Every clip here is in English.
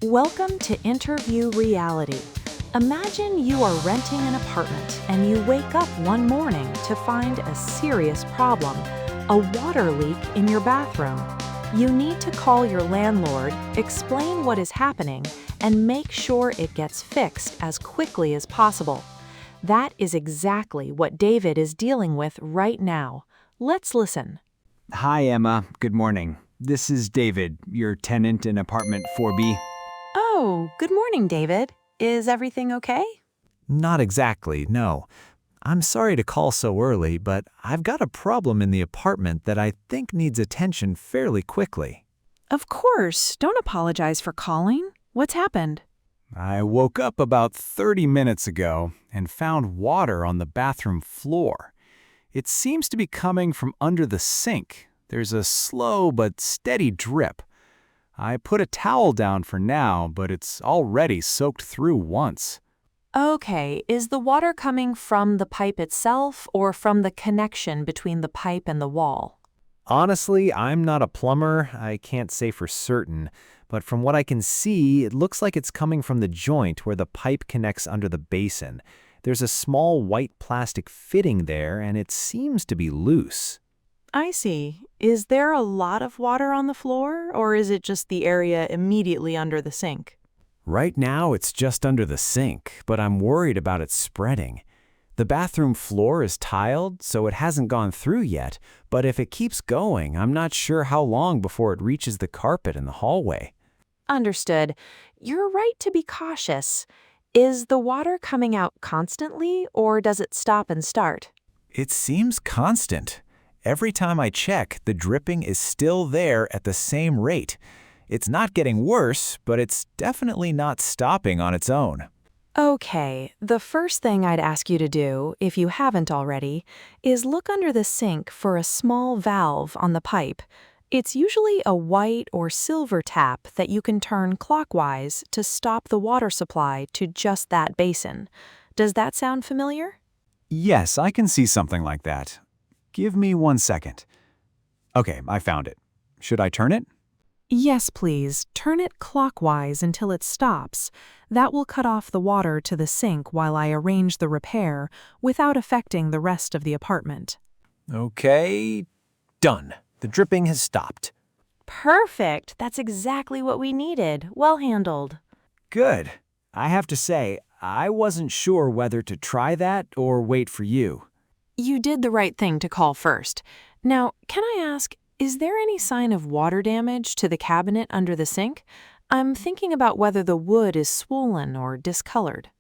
Welcome to Interview Reality. Imagine you are renting an apartment and you wake up one morning to find a serious problem, a water leak in your bathroom. You need to call your landlord, explain what is happening, and make sure it gets fixed as quickly as possible. That is exactly what David is dealing with right now. Let's listen. Hi, Emma. Good morning. This is David, your tenant in apartment 4B. Oh, good morning, David. Is everything okay? Not exactly, no. I'm sorry to call so early, but I've got a problem in the apartment that I think needs attention fairly quickly. Of course. Don't apologize for calling. What's happened? I woke up about 30 minutes ago and found water on the bathroom floor. It seems to be coming from under the sink. There's a slow but steady drip. I put a towel down for now, but it's already soaked through once. Okay, is the water coming from the pipe itself or from the connection between the pipe and the wall? Honestly, I'm not a plumber. I can't say for certain, but from what I can see, it looks like it's coming from the joint where the pipe connects under the basin. There's a small white plastic fitting there, and it seems to be loose. I see. Is there a lot of water on the floor, or is it just the area immediately under the sink? Right now, it's just under the sink, but I'm worried about it spreading. The bathroom floor is tiled, so it hasn't gone through yet, but if it keeps going, I'm not sure how long before it reaches the carpet in the hallway. Understood. You're right to be cautious. Is the water coming out constantly, or does it stop and start? It seems constant. Every time I check, the dripping is still there at the same rate. It's not getting worse, but it's definitely not stopping on its own. Okay, the first thing I'd ask you to do, if you haven't already, is look under the sink for a small valve on the pipe. It's usually a white or silver tap that you can turn clockwise to stop the water supply to just that basin. Does that sound familiar? Yes, I can see something like that. Give me 1 second. Okay, I found it. Should I turn it? Yes, please. Turn it clockwise until it stops. That will cut off the water to the sink while I arrange the repair without affecting the rest of the apartment. Okay, done. The dripping has stopped. Perfect. That's exactly what we needed. Well handled. Good. I have to say, I wasn't sure whether to try that or wait for you. You did the right thing to call first. Now, can I ask, is there any sign of water damage to the cabinet under the sink? I'm thinking about whether the wood is swollen or discolored.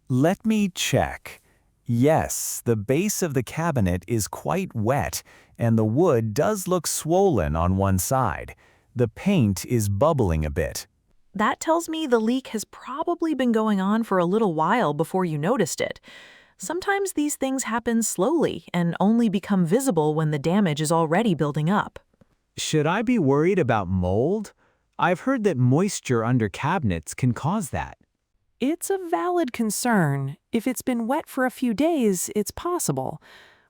Let me check. Yes, the base of the cabinet is quite wet, and the wood does look swollen on one side. The paint is bubbling a bit. That tells me the leak has probably been going on for a little while before you noticed it. Sometimes these things happen slowly and only become visible when the damage is already building up. Should I be worried about mold? I've heard that moisture under cabinets can cause that. It's a valid concern. If it's been wet for a few days, it's possible.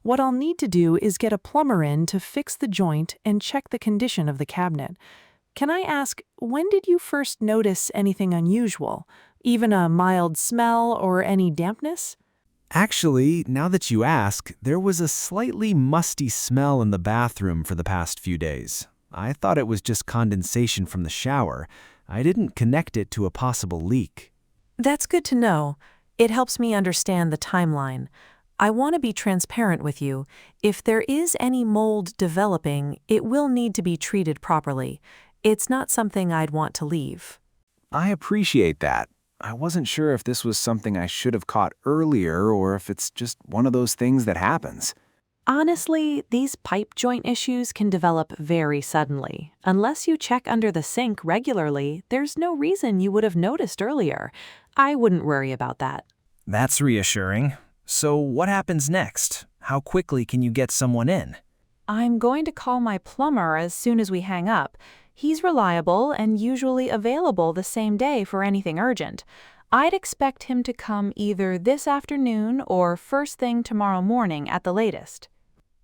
What I'll need to do is get a plumber in to fix the joint and check the condition of the cabinet. Can I ask, when did you first notice anything unusual? Even a mild smell or any dampness? Actually, now that you ask, there was a slightly musty smell in the bathroom for the past few days. I thought it was just condensation from the shower. I didn't connect it to a possible leak. That's good to know. It helps me understand the timeline. I want to be transparent with you. If there is any mold developing, it will need to be treated properly. It's not something I'd want to leave. I appreciate that. I wasn't sure if this was something I should have caught earlier or if it's just one of those things that happens. Honestly, these pipe joint issues can develop very suddenly. Unless you check under the sink regularly, there's no reason you would have noticed earlier. I wouldn't worry about that. That's reassuring. So what happens next? How quickly can you get someone in? I'm going to call my plumber as soon as we hang up. He's reliable and usually available the same day for anything urgent. I'd expect him to come either this afternoon or first thing tomorrow morning at the latest.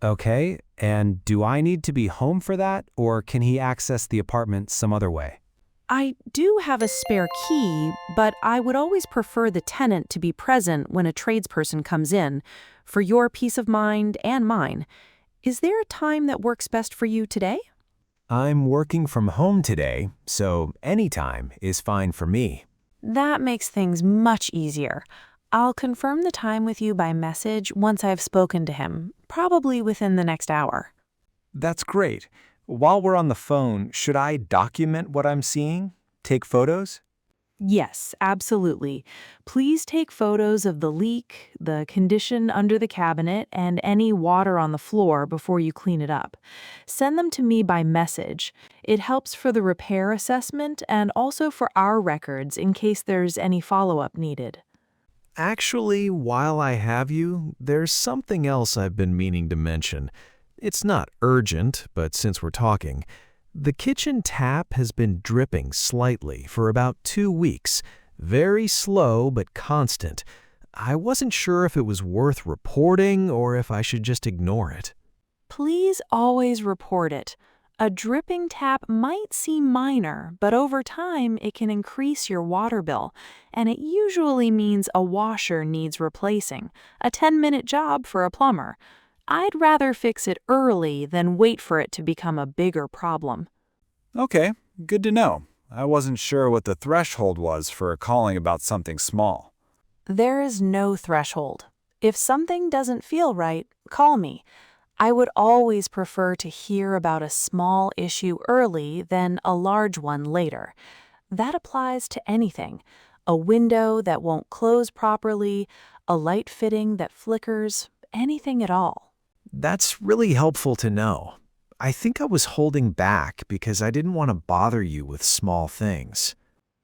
Okay, and do I need to be home for that, or can he access the apartment some other way? I do have a spare key, but I would always prefer the tenant to be present when a tradesperson comes in, for your peace of mind and mine. Is there a time that works best for you today? I'm working from home today, so anytime is fine for me. That makes things much easier. I'll confirm the time with you by message once I've spoken to him, probably within the next hour. That's great. While we're on the phone, should I document what I'm seeing? Take photos? Yes, absolutely. Please take photos of the leak, the condition under the cabinet, and any water on the floor before you clean it up. Send them to me by message. It helps for the repair assessment and also for our records in case there's any follow-up needed. Actually, while I have you, there's something else I've been meaning to mention. It's not urgent, but since we're talking, the kitchen tap has been dripping slightly for about 2 weeks. Very slow but constant. I wasn't sure if it was worth reporting or if I should just ignore it. Please always report it. A dripping tap might seem minor, but over time it can increase your water bill, and it usually means a washer needs replacing, a 10-minute job for a plumber. I'd rather fix it early than wait for it to become a bigger problem. Okay, good to know. I wasn't sure what the threshold was for calling about something small. There is no threshold. If something doesn't feel right, call me. I would always prefer to hear about a small issue early than a large one later. That applies to anything. A window that won't close properly, a light fitting that flickers, anything at all. That's really helpful to know. I think I was holding back because I didn't want to bother you with small things.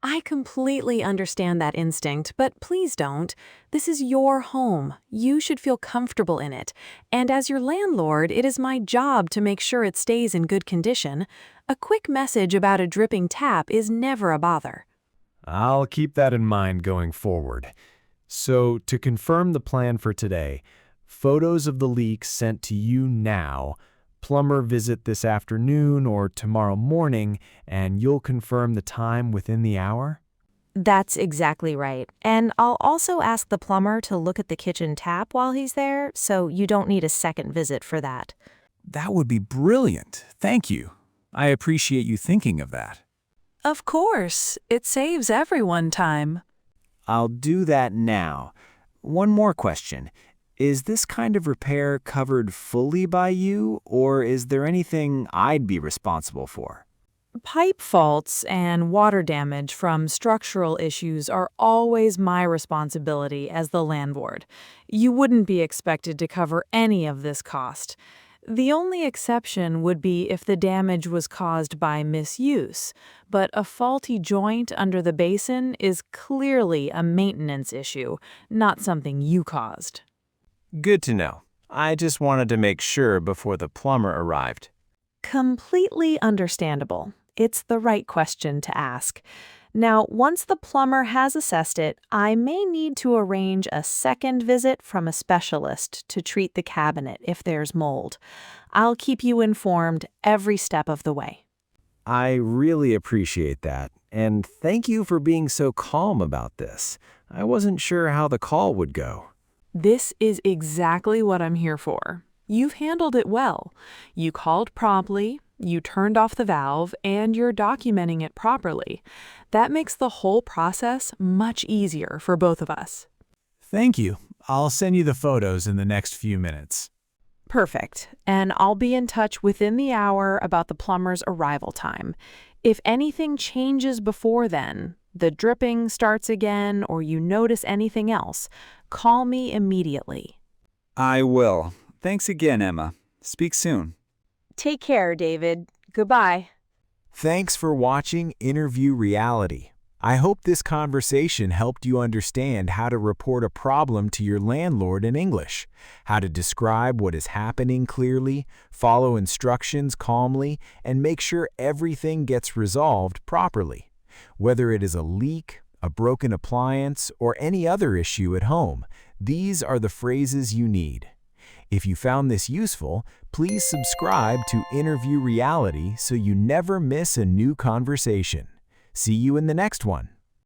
I completely understand that instinct, but please don't. This is your home. You should feel comfortable in it. And as your landlord, it is my job to make sure it stays in good condition. A quick message about a dripping tap is never a bother. I'll keep that in mind going forward. So, to confirm the plan for today, photos of the leak sent to you now, plumber visit this afternoon or tomorrow morning, and you'll confirm the time within the hour? That's exactly right. And I'll also ask the plumber to look at the kitchen tap while he's there, so you don't need a second visit for that. That would be brilliant. Thank you. I appreciate you thinking of that. Of course, it saves everyone time. I'll do that now. One more question. Is this kind of repair covered fully by you, or is there anything I'd be responsible for? Pipe faults and water damage from structural issues are always my responsibility as the landlord. You wouldn't be expected to cover any of this cost. The only exception would be if the damage was caused by misuse, but a faulty joint under the basin is clearly a maintenance issue, not something you caused. Good to know. I just wanted to make sure before the plumber arrived. Completely understandable. It's the right question to ask. Now, once the plumber has assessed it, I may need to arrange a second visit from a specialist to treat the cabinet if there's mold. I'll keep you informed every step of the way. I really appreciate that, and thank you for being so calm about this. I wasn't sure how the call would go. This is exactly what I'm here for. You've handled it well. You called promptly, you turned off the valve, and you're documenting it properly. That makes the whole process much easier for both of us. Thank you. I'll send you the photos in the next few minutes. Perfect. And I'll be in touch within the hour about the plumber's arrival time. If anything changes before then, the dripping starts again, or you notice anything else, call me immediately. I will. Thanks again, Emma. Speak soon. Take care, David. Goodbye. Thanks for watching Interview Reality. I hope this conversation helped you understand how to report a problem to your landlord in English, how to describe what is happening clearly, follow instructions calmly, and make sure everything gets resolved properly. Whether it is a leak, a broken appliance, or any other issue at home, these are the phrases you need. If you found this useful, please subscribe to Interview Reality so you never miss a new conversation. See you in the next one.